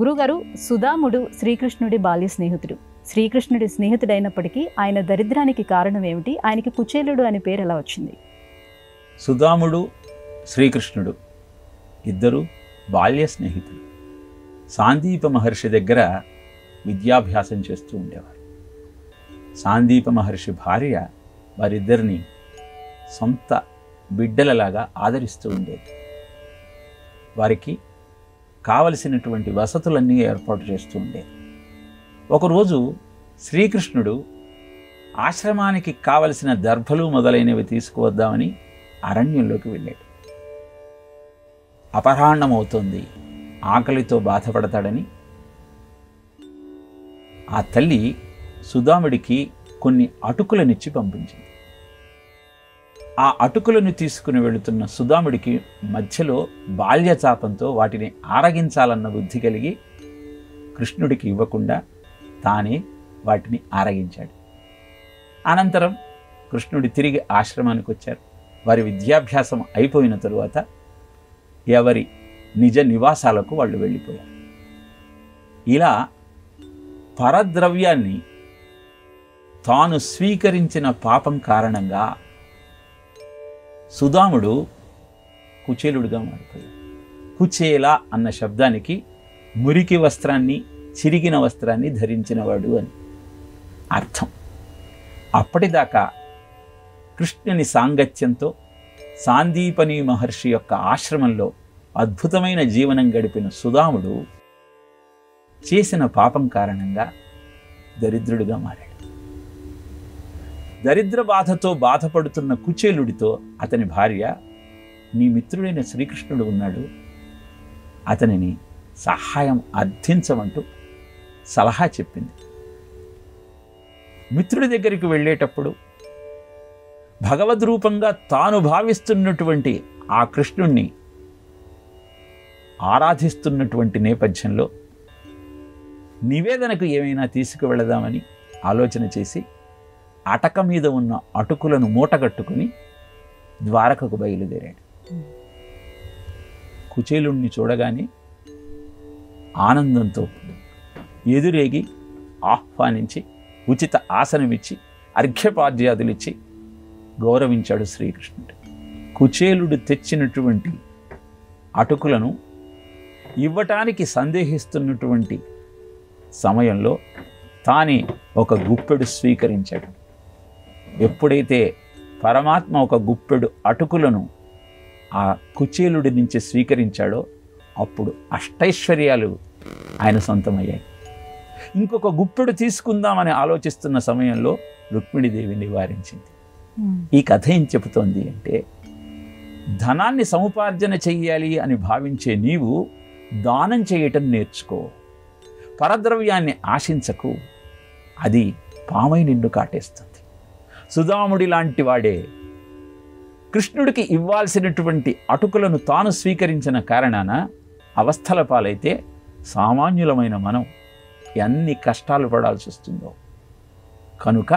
గురుగారు, సుధాముడు శ్రీకృష్ణుడి బాల్య స్నేహితుడు. శ్రీకృష్ణుడి స్నేహితుడైనప్పటికీ ఆయన దరిద్రానికి కారణం ఏమిటి? ఆయనకి కుచేలుడు అనే పేరు ఎలా వచ్చింది? సుధాముడు శ్రీకృష్ణుడు ఇద్దరు బాల్య స్నేహితులు. సాందీప మహర్షి దగ్గర విద్యాభ్యాసం చేస్తూ ఉండేవారు. సాందీప మహర్షి భార్య వారిద్దరిని సొంత బిడ్డలలాగా ఆదరిస్తూ ఉండేది. వారికి కావలసినటువంటి వసతులన్నీ ఏర్పాటు చేస్తూ ఉండేది. ఒకరోజు శ్రీకృష్ణుడు ఆశ్రమానికి కావలసిన దర్భలు మొదలైనవి తీసుకువద్దామని అరణ్యంలోకి వెళ్ళాడు. అపరాహ్నమవుతోంది, ఆకలితో బాధపడతాడని ఆ తల్లి సుధాముడికి కొన్ని అటుకులనిచ్చి పంపించింది. ఆ అటుకులను తీసుకుని వెళుతున్న సుధాముడికి మధ్యలో బాల్యచాపంతో వాటిని ఆరగించాలన్న బుద్ధి కలిగి కృష్ణుడికి ఇవ్వకుండా తానే వాటిని ఆరగించాడు. అనంతరం కృష్ణుడి తిరిగి ఆశ్రమానికి వచ్చారు. వారి విద్యాభ్యాసం అయిపోయిన తరువాత ఎవరి నిజ నివాసాలకు వాళ్ళు వెళ్ళిపోయారు. ఇలా పరద్రవ్యాన్ని తాను స్వీకరించిన పాపం కారణంగా సుధాముడు కుచేలుడిగా మారిపోయాడు. కుచేల అన్న శబ్దానికి మురికి వస్త్రాన్ని, చిరిగిన వస్త్రాన్ని ధరించినవాడు అని అర్థం. అప్పటిదాకా కృష్ణుని సాంగత్యంతో సాందీపని మహర్షి యొక్క ఆశ్రమంలో అద్భుతమైన జీవనం గడిపిన సుధాముడు చేసిన పాపం కారణంగా దరిద్రుడిగా మారాడు. దరిద్ర బాధతో బాధపడుతున్న కుచేలుడితో అతని భార్య, నీ మిత్రుడైన శ్రీకృష్ణుడు ఉన్నాడు, అతనిని సహాయం అర్థించమంటూ సలహా చెప్పింది. మిత్రుడి దగ్గరికి వెళ్ళేటప్పుడు భగవద్రూపంగా తాను భావిస్తున్నటువంటి ఆ కృష్ణుణ్ణి ఆరాధిస్తున్నటువంటి నేపథ్యంలో నివేదనకు ఏమైనా తీసుకువెళదామని ఆలోచన చేసి అటక మీద ఉన్న అటుకులను మూటగట్టుకుని ద్వారకకు బయలుదేరాడు. కుచేలుణ్ణి చూడగానే ఆనందంతో ఎదురేగి ఆహ్వానించి ఉచిత ఆసనమిచ్చి అర్ఘ్యపాద్యాదులిచ్చి గౌరవించాడు శ్రీకృష్ణుడు. కుచేలుడు తెచ్చినటువంటి అటుకులను ఇవ్వటానికి సందేహిస్తున్నటువంటి సమయంలో తానే ఒక గుప్పెడు స్వీకరించాడు. ఎప్పుడైతే పరమాత్మ ఒక గుప్పెడు అటుకులను ఆ కుచేలుడి నుంచి స్వీకరించాడో అప్పుడు అష్టైశ్వర్యాలు ఆయన సొంతమయ్యాయి. ఇంకొక గుప్పెడు తీసుకుందామని ఆలోచిస్తున్న సమయంలో రుక్మిణీదేవి నివారించింది. ఈ కథ ఏం చెబుతోంది అంటే, ధనాన్ని సముపార్జన చెయ్యాలి అని భావించే నీవు దానం చేయటం నేర్చుకో, పరద్రవ్యాన్ని ఆశించకు, అది పామై నిన్ను కాటేస్తుంది. సుధాముడి లాంటి వాడే కృష్ణుడికి ఇవ్వాల్సినటువంటి అటుకులను తాను స్వీకరించిన కారణాన అవస్థల పాలైతే సామాన్యులమైన మనం ఎన్ని కష్టాలు పడాల్సి వస్తుందో. కనుక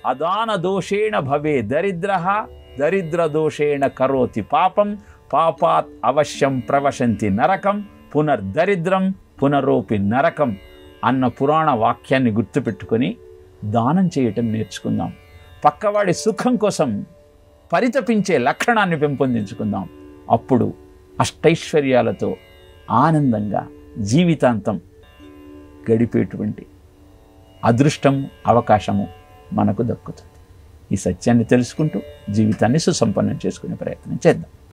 అదాన దోషేణ భవే దరిద్ర, దరిద్ర దోషేణ కరోతి పాపం, పాపాత్ అవశ్యం ప్రవశంతి నరకం, పునర్దరిద్రం పునరోపి నరకం అన్న పురాణ వాక్యాన్ని గుర్తుపెట్టుకొని దానం చేయటం నేర్చుకుందాం. పక్కవాడి సుఖం కోసం పరితపించే లక్షణాన్ని పెంపొందించుకుందాం. అప్పుడు అష్టైశ్వర్యాలతో ఆనందంగా జీవితాంతం గడిపేటువంటి అదృష్టం, అవకాశము మనకు దక్కుతుంది. ఈ సత్యాన్ని తెలుసుకుంటూ జీవితాన్ని సుసంపన్నం చేసుకునే ప్రయత్నం చేద్దాం.